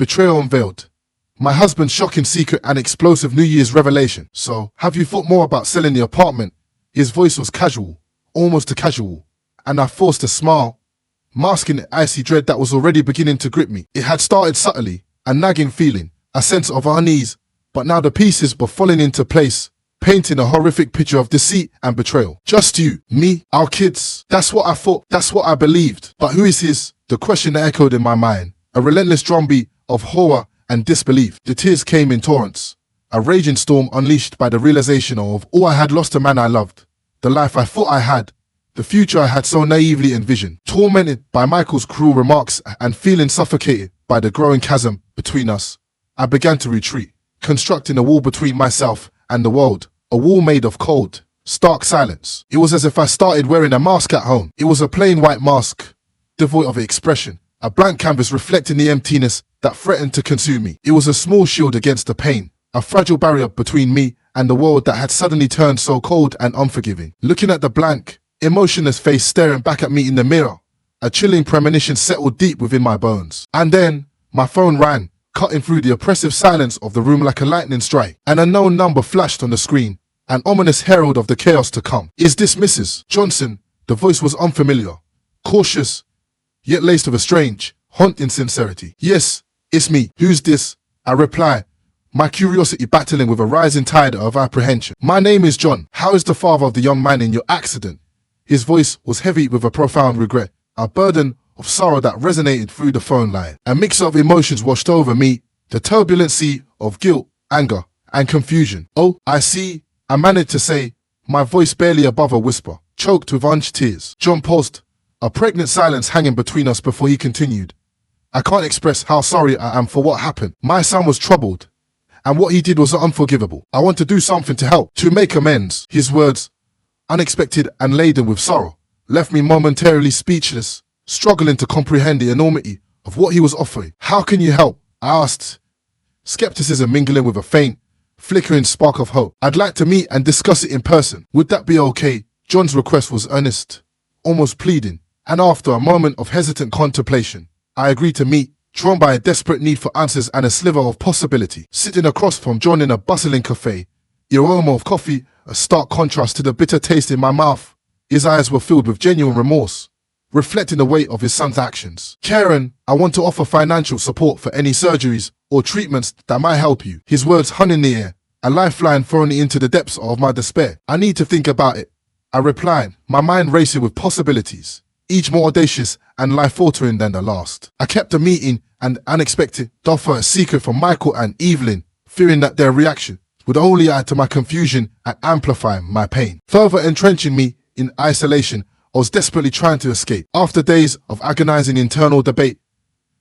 Betrayal Unveiled. My husband's shocking secret and explosive New Year's revelation. So, have you thought more about selling the apartment? His voice was casual, almost casual, and I forced a smile, masking the icy dread that was already beginning to grip me. It had started subtly, a nagging feeling, a sense of unease, but now the pieces were falling into place, painting a horrific picture of deceit and betrayal. Just you, me, our kids. That's what I thought, that's what I believed. But who is his? The question echoed in my mind, a relentless drumbeat of horror and disbelief. The tears came in torrents, a raging storm unleashed by the realization of all I had lost, the man I loved, the life I thought I had, the future I had so naively envisioned. Tormented by Michael's cruel remarks and feeling suffocated by the growing chasm between us, I began to retreat, constructing a wall between myself and the world, a wall made of cold, stark silence. It was as if I started wearing a mask at home. It was a plain white mask, devoid of expression, a blank canvas reflecting the emptiness that threatened to consume me. It was a small shield against the pain, a fragile barrier between me and the world that had suddenly turned so cold and unforgiving. Looking at the blank, emotionless face staring back at me in the mirror, a chilling premonition settled deep within my bones. And then, my phone rang, cutting through the oppressive silence of the room like a lightning strike. An unknown number flashed on the screen, an ominous herald of the chaos to come. Is this Mrs. Johnson? The voice was unfamiliar, cautious, yet laced with a strange, haunting sincerity. Yes, it's me. Who's this? I reply, my curiosity battling with a rising tide of apprehension. My name is John. How is the father of the young man in your accident? His voice was heavy with a profound regret, a burden of sorrow that resonated through the phone line. A mix of emotions washed over me, the turbulency of guilt, anger, and confusion. Oh, I see, I managed to say, my voice barely above a whisper, choked with unshed tears. John paused, a pregnant silence hanging between us before he continued. I can't express how sorry I am for what happened. My son was troubled, and what he did was unforgivable. I want to do something to help, to make amends. His words, unexpected and laden with sorrow, left me momentarily speechless, struggling to comprehend the enormity of what he was offering. How can you help? I asked, skepticism mingling with a faint, flickering spark of hope. I'd like to meet and discuss it in person. Would that be okay? John's request was earnest, almost pleading, and after a moment of hesitant contemplation, I agreed to meet, drawn by a desperate need for answers and a sliver of possibility. Sitting across from John in a bustling cafe, the aroma of coffee, a stark contrast to the bitter taste in my mouth. His eyes were filled with genuine remorse, reflecting the weight of his son's actions. Karen, I want to offer financial support for any surgeries or treatments that might help you. His words hung in the air, a lifeline thrown into the depths of my despair. I need to think about it, I replied, my mind racing with possibilities, each more audacious and life-altering than the last. I kept the meeting and unexpected offer a secret from Michael and Evelyn, fearing that their reaction would only add to my confusion and amplify my pain. Further entrenching me in isolation, I was desperately trying to escape. After days of agonizing internal debate,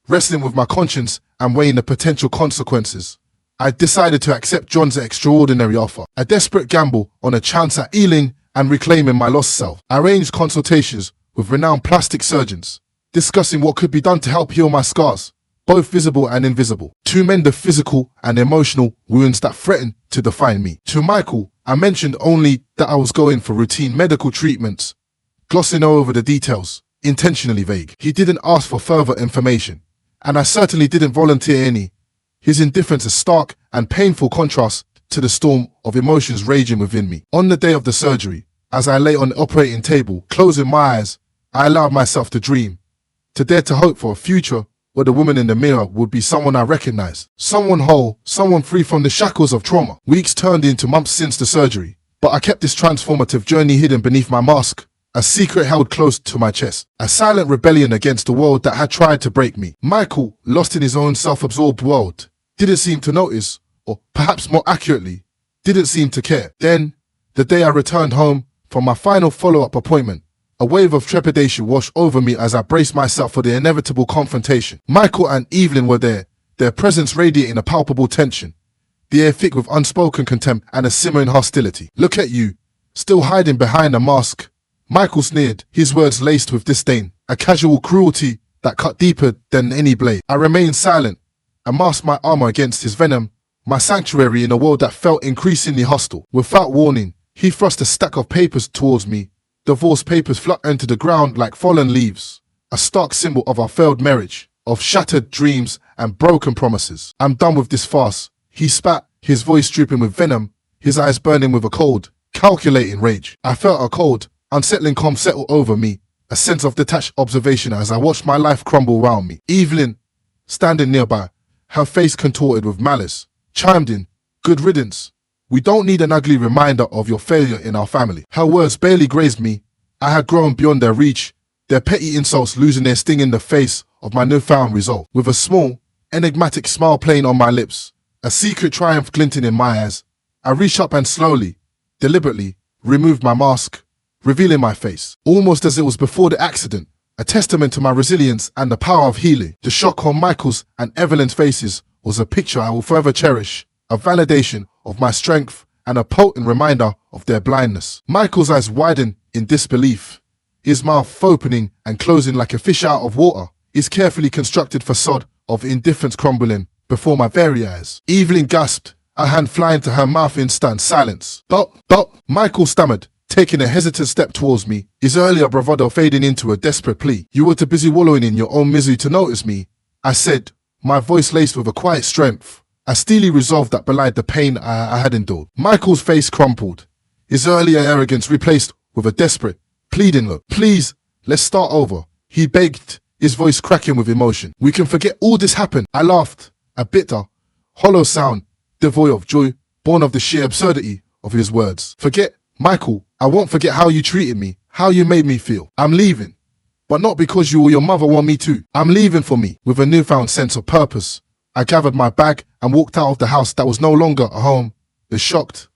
wrestling with my conscience and weighing the potential consequences, I decided to accept John's extraordinary offer. A desperate gamble on a chance at healing and reclaiming my lost self. I arranged consultations with renowned plastic surgeons, discussing what could be done to help heal my scars, both visible and invisible, to mend the physical and emotional wounds that threatened to define me. To Michael, I mentioned only that I was going for routine medical treatments, glossing over the details, intentionally vague. He didn't ask for further information, and I certainly didn't volunteer any. His indifference is stark and painful contrast to the storm of emotions raging within me. On the day of the surgery, as I lay on the operating table, closing my eyes, I allowed myself to dream, to dare to hope for a future where the woman in the mirror would be someone I recognized, someone whole, someone free from the shackles of trauma. Weeks turned into months since the surgery, but I kept this transformative journey hidden beneath my mask, a secret held close to my chest, a silent rebellion against the world that had tried to break me. Michael, lost in his own self-absorbed world, didn't seem to notice, or perhaps more accurately, didn't seem to care. Then, the day I returned home from my final follow-up appointment, a wave of trepidation washed over me as I braced myself for the inevitable confrontation. Michael and Evelyn were there, their presence radiating a palpable tension, the air thick with unspoken contempt and a simmering hostility. Look at you, still hiding behind a mask. Michael sneered, his words laced with disdain, a casual cruelty that cut deeper than any blade. I remained silent and masked my armor against his venom, my sanctuary in a world that felt increasingly hostile. Without warning, he thrust a stack of papers towards me. Divorce papers fluttered into the ground like fallen leaves, a stark symbol of our failed marriage, of shattered dreams and broken promises. I'm done with this farce. He spat, his voice dripping with venom, his eyes burning with a cold, calculating rage. I felt a cold, unsettling calm settle over me, a sense of detached observation as I watched my life crumble around me. Evelyn, standing nearby, her face contorted with malice, chimed in, "Good riddance. We don't need an ugly reminder of your failure in our family." Her words barely grazed me. I had grown beyond their reach, their petty insults losing their sting in the face of my newfound resolve. With a small, enigmatic smile playing on my lips, a secret triumph glinting in my eyes, I reached up and slowly, deliberately, removed my mask, revealing my face, almost as it was before the accident, a testament to my resilience and the power of healing. The shock on Michael's and Evelyn's faces was a picture I will forever cherish, a validation of my strength and a potent reminder of their blindness. Michael's eyes widened in disbelief, his mouth opening and closing like a fish out of water, his carefully constructed facade of indifference crumbling before my very eyes. Evelyn gasped, a hand flying to her mouth in stunned silence. But, Michael stammered, taking a hesitant step towards me, his earlier bravado fading into a desperate plea. "You were too busy wallowing in your own misery to notice me," I said, my voice laced with a quiet strength, a steely resolve that belied the pain I had endured. Michael's face crumpled, his earlier arrogance replaced with a desperate, pleading look. "Please, let's start over," he begged, his voice cracking with emotion. "We can forget all this happened." I laughed, a bitter, hollow sound, devoid of joy, born of the sheer absurdity of his words. "Forget? Michael, I won't forget how you treated me, how you made me feel. I'm leaving. But not because you or your mother want me to. I'm leaving for me." With a newfound sense of purpose, I gathered my bag and walked out of the house that was no longer a home. The shocked,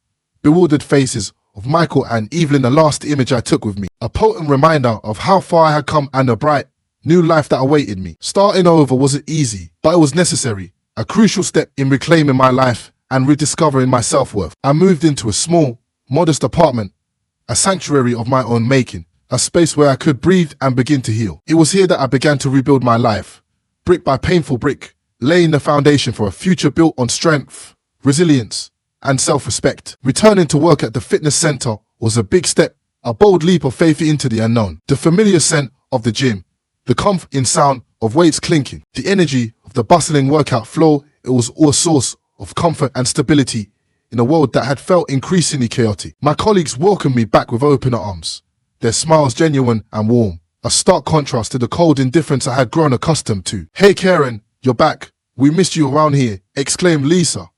bewildered faces of Michael and Evelyn, the last image I took with me. A potent reminder of how far I had come and the bright, new life that awaited me. Starting over wasn't easy, but it was necessary. A crucial step in reclaiming my life and rediscovering my self-worth. I moved into a small, modest apartment, a sanctuary of my own making, a space where I could breathe and begin to heal. It was here that I began to rebuild my life, brick by painful brick, laying the foundation for a future built on strength, resilience, and self-respect. Returning to work at the fitness center was a big step, a bold leap of faith into the unknown. The familiar scent of the gym, the comforting sound of weights clinking, the energy of the bustling workout flow, it was all a source of comfort and stability in a world that had felt increasingly chaotic. My colleagues welcomed me back with open arms, their smiles genuine and warm, a stark contrast to the cold indifference I had grown accustomed to. "Hey Karen, you're back. We missed you around here," exclaimed Lisa,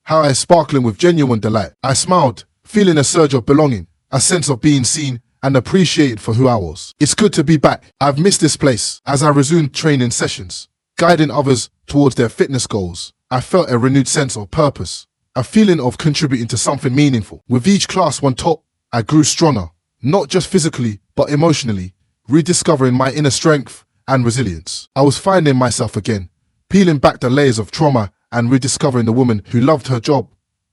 her eyes sparkling with genuine delight. I smiled, feeling a surge of belonging, a sense of being seen and appreciated for who I was. "It's good to be back. I've missed this place." As I resumed training sessions, guiding others towards their fitness goals, I felt a renewed sense of purpose, a feeling of contributing to something meaningful. With each class one taught, I grew stronger, not just physically, but emotionally, rediscovering my inner strength and resilience. I was finding myself again, peeling back the layers of trauma and rediscovering the woman who loved her job,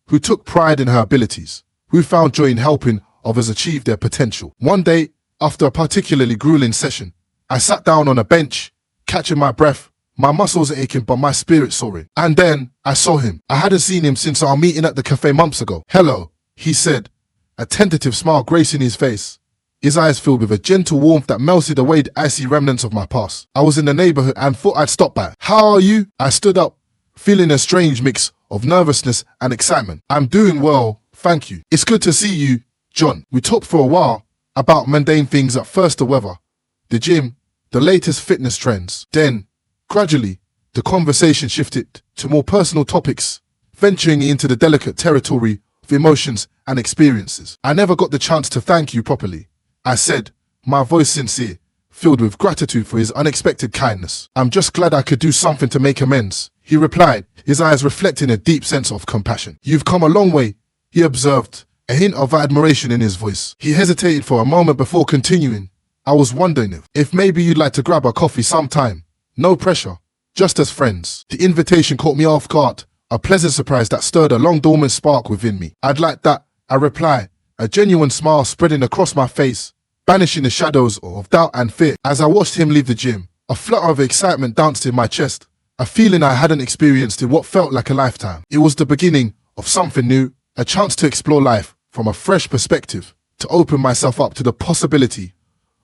who took pride in her abilities, who found joy in helping others achieve their potential. One day, after a particularly grueling session, I sat down on a bench, catching my breath, my muscles aching but my spirit soaring. And then I saw him. I hadn't seen him since our meeting at the cafe months ago. "Hello," he said, a tentative smile gracing his face, his eyes filled with a gentle warmth that melted away the icy remnants of my past. I was in the neighborhood and thought I'd stop by. "How are you?" I stood up, feeling a strange mix of nervousness and excitement. "I'm doing well, thank you. It's good to see you, John." We talked for a while about mundane things, at first the weather, the gym, the latest fitness trends. Then, gradually, the conversation shifted to more personal topics, venturing into the delicate territory of emotions and experiences. "I never got the chance to thank you properly," I said, my voice sincere, filled with gratitude for his unexpected kindness. "I'm just glad I could do something to make amends," he replied, his eyes reflecting a deep sense of compassion. "You've come a long way," he observed, a hint of admiration in his voice. He hesitated for a moment before continuing. "I was wondering if maybe you'd like to grab a coffee sometime. No pressure, just as friends." The invitation caught me off guard, a pleasant surprise that stirred a long-dormant spark within me. "I'd like that," I replied, a genuine smile spreading across my face, banishing the shadows of doubt and fear. As I watched him leave the gym, a flutter of excitement danced in my chest, a feeling I hadn't experienced in what felt like a lifetime. It was the beginning of something new, a chance to explore life from a fresh perspective, to open myself up to the possibility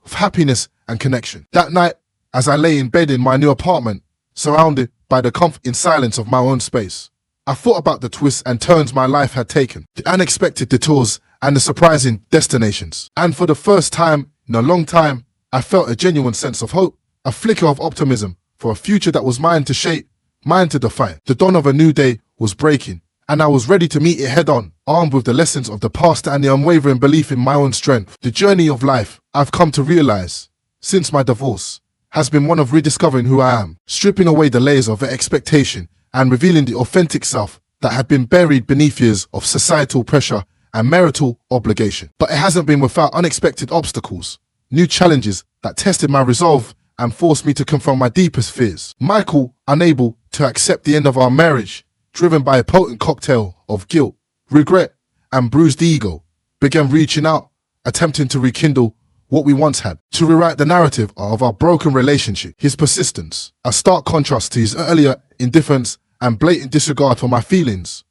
of happiness and connection. That night, as I lay in bed in my new apartment, surrounded by by the comfort in silence of my own space. I thought about the twists and turns my life had taken, the unexpected detours and the surprising destinations. And for the first time in a long time, I felt a genuine sense of hope, a flicker of optimism for a future that was mine to shape, mine to define. The dawn of a new day was breaking, and I was ready to meet it head on, armed with the lessons of the past and the unwavering belief in my own strength. The journey of life, I've come to realize, since my divorce, has been one of rediscovering who I am, stripping away the layers of expectation and revealing the authentic self that had been buried beneath years of societal pressure and marital obligation. But it hasn't been without unexpected obstacles, new challenges that tested my resolve and forced me to confront my deepest fears. Michael, unable to accept the end of our marriage, driven by a potent cocktail of guilt, regret, and bruised ego, began reaching out, attempting to rekindle what we once had, to rewrite the narrative of our broken relationship. His persistence, a stark contrast to his earlier indifference and blatant disregard for my feelings,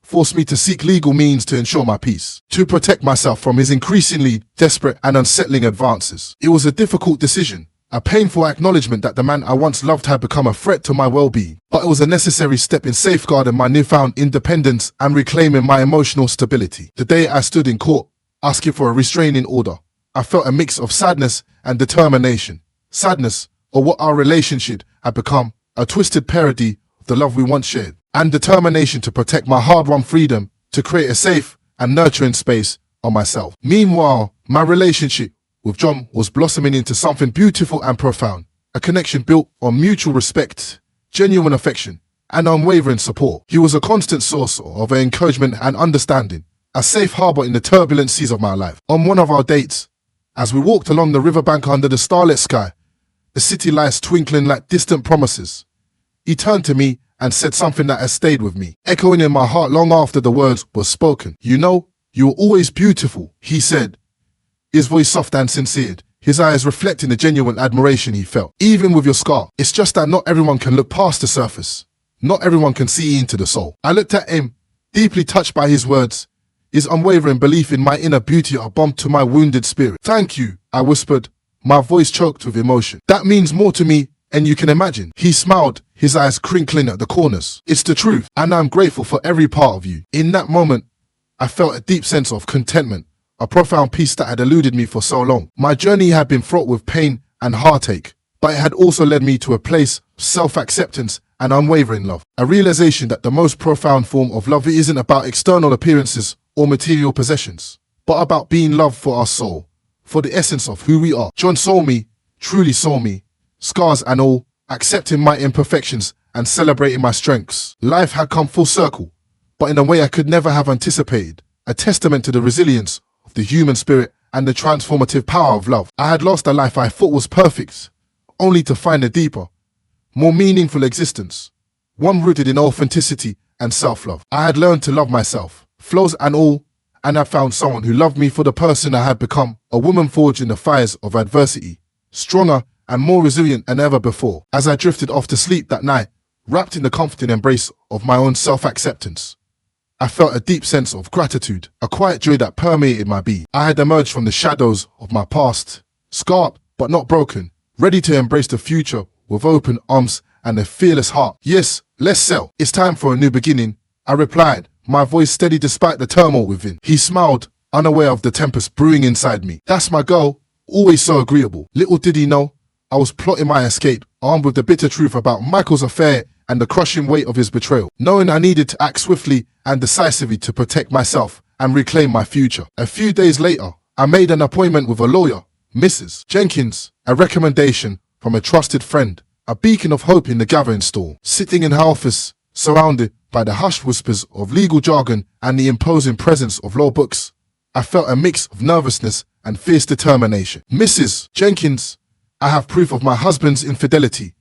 forced me to seek legal means to ensure my peace, to protect myself from his increasingly desperate and unsettling advances. It was a difficult decision, a painful acknowledgement that the man I once loved had become a threat to my well-being, but it was a necessary step in safeguarding my newfound independence and reclaiming my emotional stability. The day I stood in court, asking for a restraining order, I felt a mix of sadness and determination. Sadness for what our relationship had become, a twisted parody of the love we once shared, and determination to protect my hard-won freedom, to create a safe and nurturing space on myself. Meanwhile, my relationship with John was blossoming into something beautiful and profound, a connection built on mutual respect, genuine affection, and unwavering support. He was a constant source of encouragement and understanding, a safe harbor in the turbulent seas of my life. On one of our dates, as we walked along the riverbank under the starlit sky, the city lights twinkling like distant promises, he turned to me and said something that has stayed with me, echoing in my heart long after the words were spoken. "You know, you were always beautiful," he said, his voice soft and sincere, his eyes reflecting the genuine admiration he felt. "Even with your scar, it's just that not everyone can look past the surface. Not everyone can see into the soul." I looked at him, deeply touched by his words. His unwavering belief in my inner beauty a balm to my wounded spirit. "Thank you," I whispered, my voice choked with emotion. "That means more to me and you can imagine." He smiled, his eyes crinkling at the corners. "It's the truth, and I'm grateful for every part of you." In that moment, I felt a deep sense of contentment, a profound peace that had eluded me for so long. My journey had been fraught with pain and heartache, but it had also led me to a place of self-acceptance and unwavering love. A realization that the most profound form of love isn't about external appearances or material possessions, but about being loved for our soul, for the essence of who we are. John saw me, truly saw me, scars and all, accepting my imperfections and celebrating my strengths. Life had come full circle, but in a way I could never have anticipated, a testament to the resilience of the human spirit and the transformative power of love. I had lost a life I thought was perfect, only to find a deeper, more meaningful existence, one rooted in authenticity and self-love. I had learned to love myself, flaws and all, and I found someone who loved me for the person I had become, a woman forged in the fires of adversity, stronger and more resilient than ever before. As I drifted off to sleep that night, wrapped in the comforting embrace of my own self-acceptance, I felt a deep sense of gratitude, a quiet joy that permeated my being. I had emerged from the shadows of my past, scarred but not broken, ready to embrace the future with open arms and a fearless heart. "Yes, let's sail. It's time for a new beginning," I replied, my voice steady despite the turmoil within. He smiled, unaware of the tempest brewing inside me. "That's my girl, always so agreeable." Little did he know, I was plotting my escape, armed with the bitter truth about Michael's affair and the crushing weight of his betrayal, knowing I needed to act swiftly and decisively to protect myself and reclaim my future. A few days later, I made an appointment with a lawyer, Mrs. Jenkins, a recommendation from a trusted friend, a beacon of hope in the gathering storm. Sitting in her office, surrounded by the hushed whispers of legal jargon and the imposing presence of law books, I felt a mix of nervousness and fierce determination. "Mrs. Jenkins, I have proof of my husband's infidelity,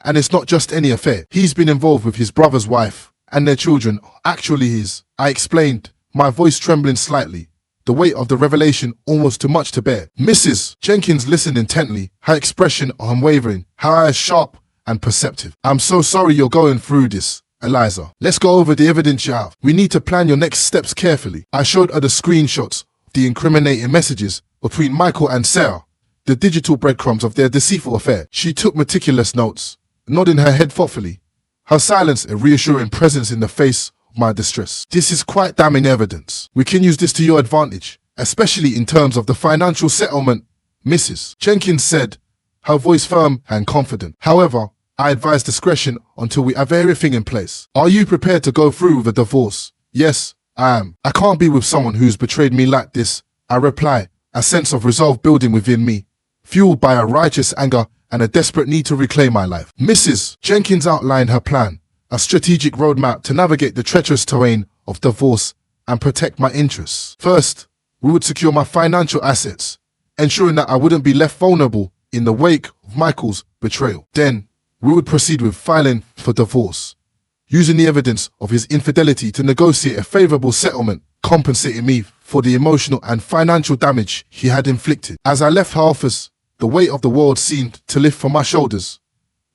and it's not just any affair. He's been involved with his brother's wife, and their children actually his," I explained, my voice trembling slightly, the weight of the revelation almost too much to bear. Mrs. Jenkins listened intently, her expression unwavering, her eyes sharp and perceptive. "I'm so sorry you're going through this, Eliza. Let's go over the evidence you have. We need to plan your next steps carefully." I showed her the screenshots of the incriminating messages between Michael and Sarah, the digital breadcrumbs of their deceitful affair. She took meticulous notes, nodding her head thoughtfully, her silence a reassuring presence in the face of my distress. This is quite damning evidence. We can use this to your advantage, especially in terms of the financial settlement, Mrs. Jenkins said, her voice firm and confident. However, I advise discretion until we have everything in place. Are you prepared to go through with a divorce? Yes, I am. I can't be with someone who's betrayed me like this, I reply, a sense of resolve building within me, fueled by a righteous anger and a desperate need to reclaim my life. Mrs. Jenkins outlined her plan, a strategic roadmap to navigate the treacherous terrain of divorce and protect my interests. First, we would secure my financial assets, ensuring that I wouldn't be left vulnerable in the wake of Michael's betrayal. Then, we would proceed with filing for divorce, using the evidence of his infidelity to negotiate a favorable settlement, compensating me for the emotional and financial damage he had inflicted. As I left her office, the weight of the world seemed to lift from my shoulders,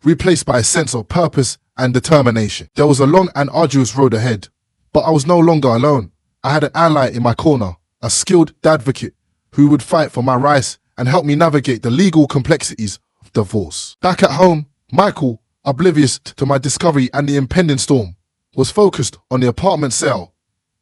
replaced by a sense of purpose and determination. There was a long and arduous road ahead, but I was no longer alone. I had an ally in my corner, a skilled advocate who would fight for my rights and help me navigate the legal complexities of divorce. Back at home, Michael, oblivious to my discovery and the impending storm, was focused on the apartment sale,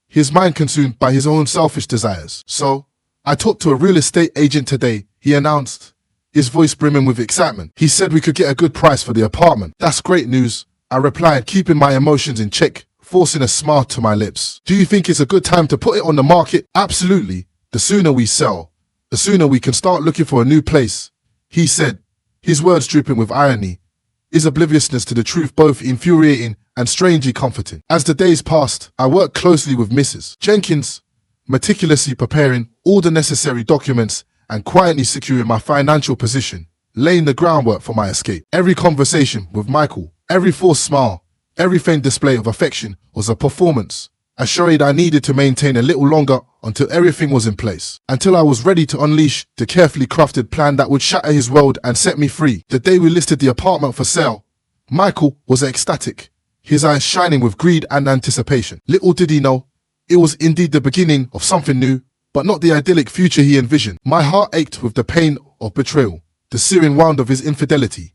his mind consumed by his own selfish desires. So, I talked to a real estate agent today, he announced, his voice brimming with excitement. He said we could get a good price for the apartment. That's great news, I replied, keeping my emotions in check, forcing a smile to my lips. Do you think it's a good time to put it on the market? Absolutely. The sooner we sell, the sooner we can start looking for a new place, he said, his words dripping with irony, his obliviousness to the truth both infuriating and strangely comforting. As the days passed, I worked closely with Mrs. Jenkins, meticulously preparing all the necessary documents and quietly securing my financial position, laying the groundwork for my escape. Every conversation with Michael, every forced smile, every faint display of affection was a performance, a charade I needed to maintain a little longer until everything was in place, until I was ready to unleash the carefully crafted plan that would shatter his world and set me free. The day we listed the apartment for sale, Michael was ecstatic, his eyes shining with greed and anticipation. Little did he know, it was indeed the beginning of something new, but not the idyllic future he envisioned. My heart ached with the pain of betrayal, the searing wound of his infidelity,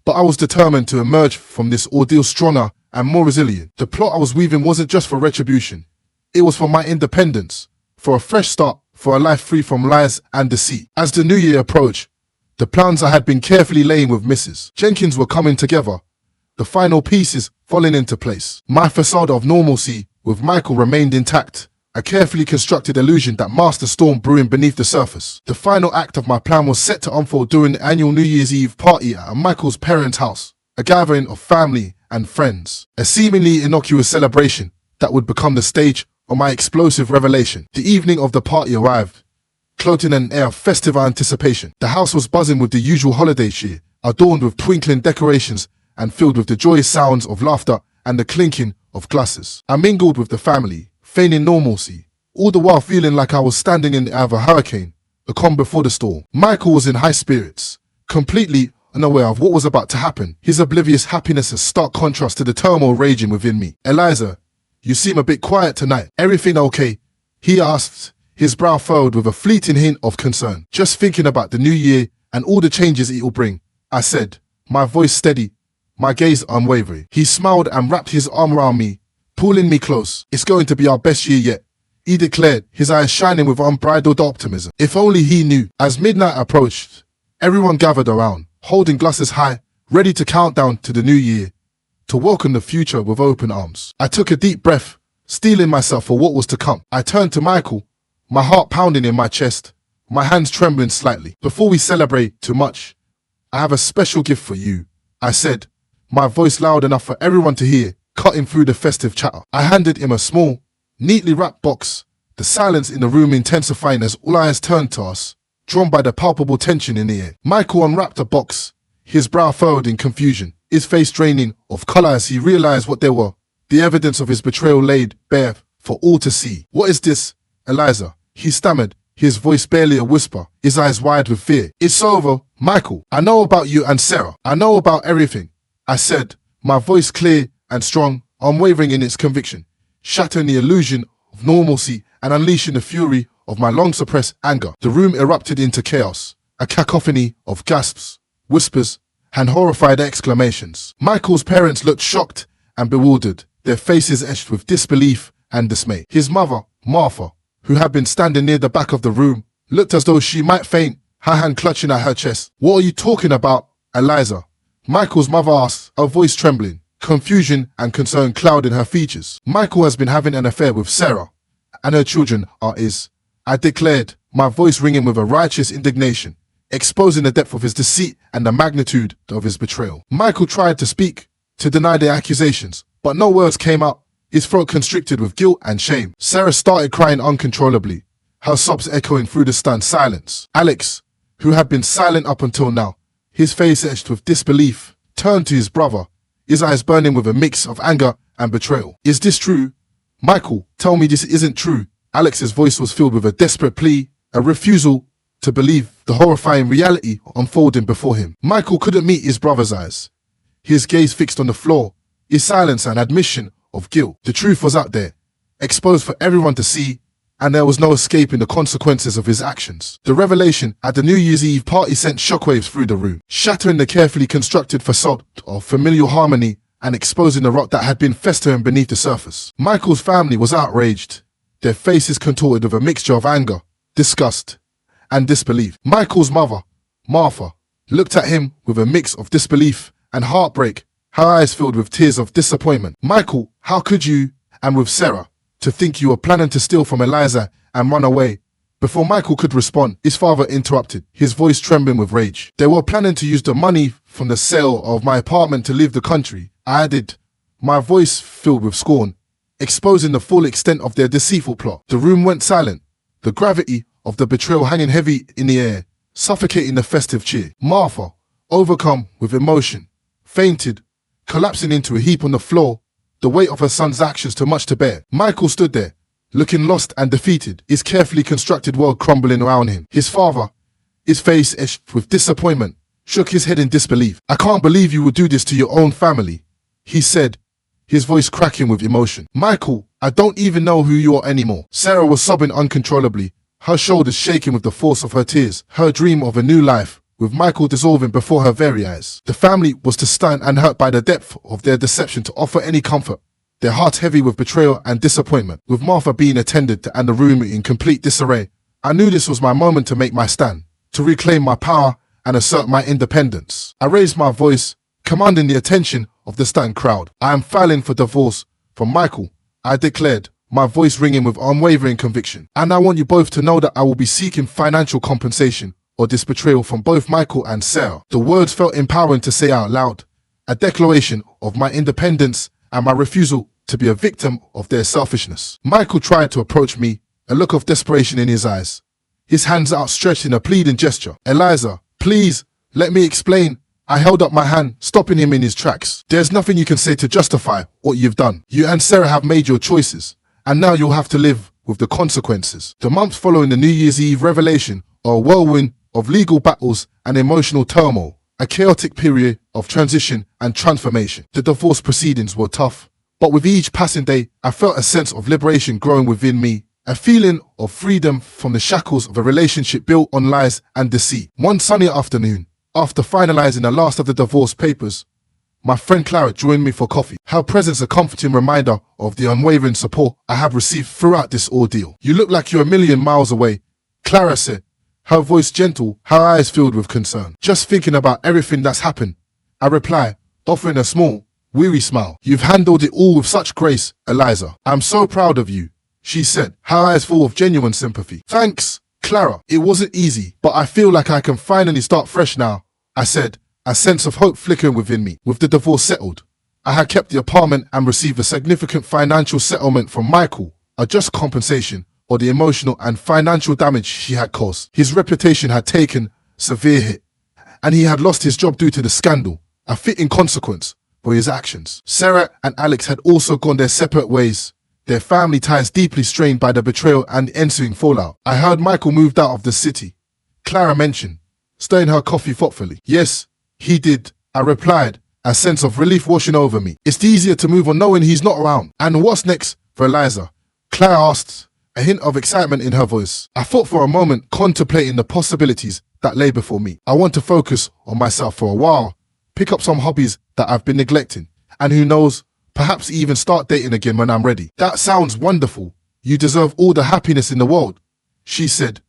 but I was determined to emerge from this ordeal stronger and more resilient. The plot I was weaving wasn't just for retribution, it was for my independence, for a fresh start, for a life free from lies and deceit. As the new year approached, the plans I had been carefully laying with Mrs. Jenkins were coming together, the final pieces falling into place. My facade of normalcy with Michael remained intact, a carefully constructed illusion that masked the storm brewing beneath the surface. The final act of my plan was set to unfold during the annual New Year's Eve party at Michael's parents' house, a gathering of family and friends, a seemingly innocuous celebration that would become the stage of my explosive revelation. The evening of the party arrived, cloaked in an air of festive anticipation. The house was buzzing with the usual holiday cheer, adorned with twinkling decorations and filled with the joyous sounds of laughter and the clinking of glasses. I mingled with the family, feigning normalcy, all the while feeling like I was standing in the eye of a hurricane, the calm before the storm. Michael was in high spirits, completely unaware of what was about to happen, his oblivious happiness a stark contrast to the turmoil raging within me. Eliza, you seem a bit quiet tonight. Everything okay? He asked, his brow furrowed with a fleeting hint of concern. Just thinking about the new year and all the changes it will bring, I said, my voice steady, my gaze unwavering. He smiled and wrapped his arm around me, pulling me close. It's going to be our best year yet, he declared, his eyes shining with unbridled optimism. If only he knew. As midnight approached, everyone gathered around, holding glasses high, ready to count down to the new year, to welcome the future with open arms. I took a deep breath, steeling myself for what was to come. I turned to Michael, my heart pounding in my chest, my hands trembling slightly. Before we celebrate too much, I have a special gift for you, I said, my voice loud enough for everyone to hear, cutting through the festive chatter. I handed him a small, neatly wrapped box, the silence in the room intensifying as all eyes turned to us, drawn by the palpable tension in the air. Michael unwrapped the box, his brow furrowed in confusion, his face draining of color as he realized what they were, the evidence of his betrayal laid bare for all to see. What is this, Eliza? He stammered, his voice barely a whisper, his eyes wide with fear. It's over, Michael. I know about you and Sarah. I know about everything, I said, my voice clear and strong, unwavering in its conviction, shattering the illusion of normalcy and unleashing the fury of my long-suppressed anger. The room erupted into chaos, a cacophony of gasps, whispers, and horrified exclamations. Michael's parents looked shocked and bewildered, their faces etched with disbelief and dismay. His mother, Martha, who had been standing near the back of the room, looked as though she might faint, her hand clutching at her chest. "What are you talking about, Eliza?" Michael's mother asked, her voice trembling, confusion and concern clouding her features. "Michael has been having an affair with Sarah, and her children are his," I declared, my voice ringing with a righteous indignation, exposing the depth of his deceit and the magnitude of his betrayal. Michael tried to speak, to deny the accusations, but no words came out, his throat constricted with guilt and shame. Sarah started crying uncontrollably, her sobs echoing through the stunned silence. Alex, who had been silent up until now, his face etched with disbelief, turned to his brother, his eyes burning with a mix of anger and betrayal. "Is this true? Michael, tell me this isn't true." Alex's voice was filled with a desperate plea, a refusal to believe the horrifying reality unfolding before him. Michael couldn't meet his brother's eyes, his gaze fixed on the floor, his silence an admission of guilt. The truth was out there, exposed for everyone to see, and there was no escaping the consequences of his actions. The revelation at the New Year's Eve party sent shockwaves through the room, shattering the carefully constructed facade of familial harmony and exposing the rot that had been festering beneath the surface. Michael's family was outraged, their faces contorted with a mixture of anger, disgust, and disbelief. Michael's mother, Martha, looked at him with a mix of disbelief and heartbreak, her eyes filled with tears of disappointment. "Michael, how could you, and with Sarah, to think you were planning to steal from Eliza and run away?" Before Michael could respond, his father interrupted, his voice trembling with rage. "They were planning to use the money from the sale of my apartment to leave the country," I added, my voice filled with scorn, exposing the full extent of their deceitful plot. The room went silent, the gravity of the betrayal hanging heavy in the air, suffocating the festive cheer. Martha, overcome with emotion, fainted, collapsing into a heap on the floor, the weight of her son's actions too much to bear. Michael stood there, looking lost and defeated, his carefully constructed world crumbling around him. His father, his face etched with disappointment, shook his head in disbelief. "I can't believe you would do this to your own family," he said, his voice cracking with emotion. "Michael, I don't even know who you are anymore." Sarah was sobbing uncontrollably, her shoulders shaking with the force of her tears, her dream of a new life, with Michael dissolving before her very eyes. The family was too stunned and hurt by the depth of their deception to offer any comfort, their hearts heavy with betrayal and disappointment. With Martha being attended to and the room in complete disarray, I knew this was my moment to make my stand, to reclaim my power and assert my independence. I raised my voice, commanding the attention of the stunned crowd. "I am filing for divorce from Michael," I declared, my voice ringing with unwavering conviction. "And I want you both to know that I will be seeking financial compensation or this betrayal from both Michael and Sarah." The words felt empowering to say out loud, a declaration of my independence and my refusal to be a victim of their selfishness. Michael tried to approach me, a look of desperation in his eyes, his hands outstretched in a pleading gesture. "Eliza, please, let me explain." I held up my hand, stopping him in his tracks. "There's nothing you can say to justify what you've done. You and Sarah have made your choices, and now you'll have to live with the consequences." The months following the New Year's Eve revelation are a whirlwind of legal battles and emotional turmoil, a chaotic period of transition and transformation. The divorce proceedings were tough, but with each passing day, I felt a sense of liberation growing within me, a feeling of freedom from the shackles of a relationship built on lies and deceit. One sunny afternoon, after finalizing the last of the divorce papers, my friend Clara joined me for coffee, her presence a comforting reminder of the unwavering support I have received throughout this ordeal. "You look like you're a million miles away," Clara said, her voice gentle, her eyes filled with concern. "Just thinking about everything that's happened," I replied, offering a small, weary smile. "You've handled it all with such grace, Eliza. I'm so proud of you," she said, her eyes full of genuine sympathy. "Thanks, Clara. It wasn't easy, but I feel like I can finally start fresh now," I said, a sense of hope flickering within me. With the divorce settled, I had kept the apartment and received a significant financial settlement from Michael, a just compensation for the emotional and financial damage he had caused. His reputation had taken severe hit, and he had lost his job due to the scandal, a fitting consequence for his actions. Sarah and Alex had also gone their separate ways, their family ties deeply strained by the betrayal and ensuing fallout. I heard Michael moved out of the city, Clara mentioned, stirring her coffee thoughtfully. "Yes, he did," I replied, a sense of relief washing over me. "It's easier to move on knowing he's not around." "And what's next for Eliza?" Clara asked, a hint of excitement in her voice. I thought for a moment, contemplating the possibilities that lay before me. "I want to focus on myself for a while, pick up some hobbies that I've been neglecting, and who knows, perhaps even start dating again when I'm ready. That sounds wonderful. You deserve all the happiness in the world, she said,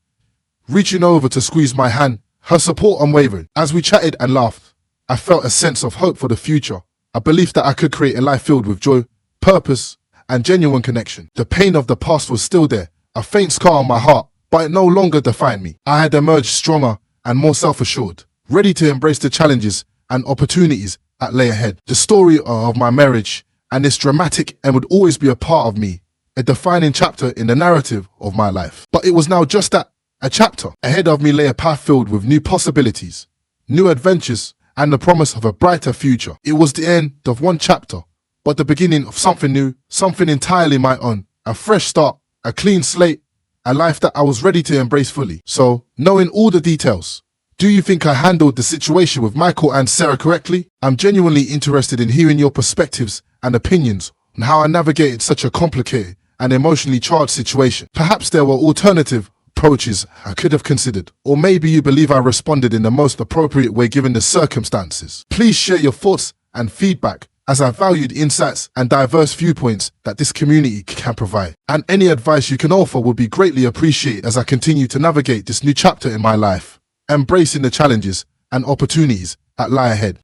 reaching over to squeeze my hand, her support unwavering. As we chatted and laughed, I felt a sense of hope for the future, a belief that I could create a life filled with joy, purpose, and genuine connection. The pain of the past was still there, a faint scar on my heart, but it no longer defined me. I had emerged stronger and more self-assured, ready to embrace the challenges and opportunities that lay ahead. The story of my marriage and its dramatic and would always be a part of me, a defining chapter in the narrative of my life. But it was now just that, a chapter. Ahead of me lay a path filled with new possibilities, new adventures, and the promise of a brighter future. It was the end of one chapter, but the beginning of something new, something entirely my own, a fresh start, a clean slate, a life that I was ready to embrace fully. So, knowing all the details, do you think I handled the situation with Michael and Sarah correctly? I'm genuinely interested in hearing your perspectives and opinions on how I navigated such a complicated and emotionally charged situation. Perhaps there were alternative approaches I could have considered, or maybe you believe I responded in the most appropriate way given the circumstances. Please share your thoughts and feedback, as I value the insights and diverse viewpoints that this community can provide. And any advice you can offer would be greatly appreciated as I continue to navigate this new chapter in my life, embracing the challenges and opportunities that lie ahead.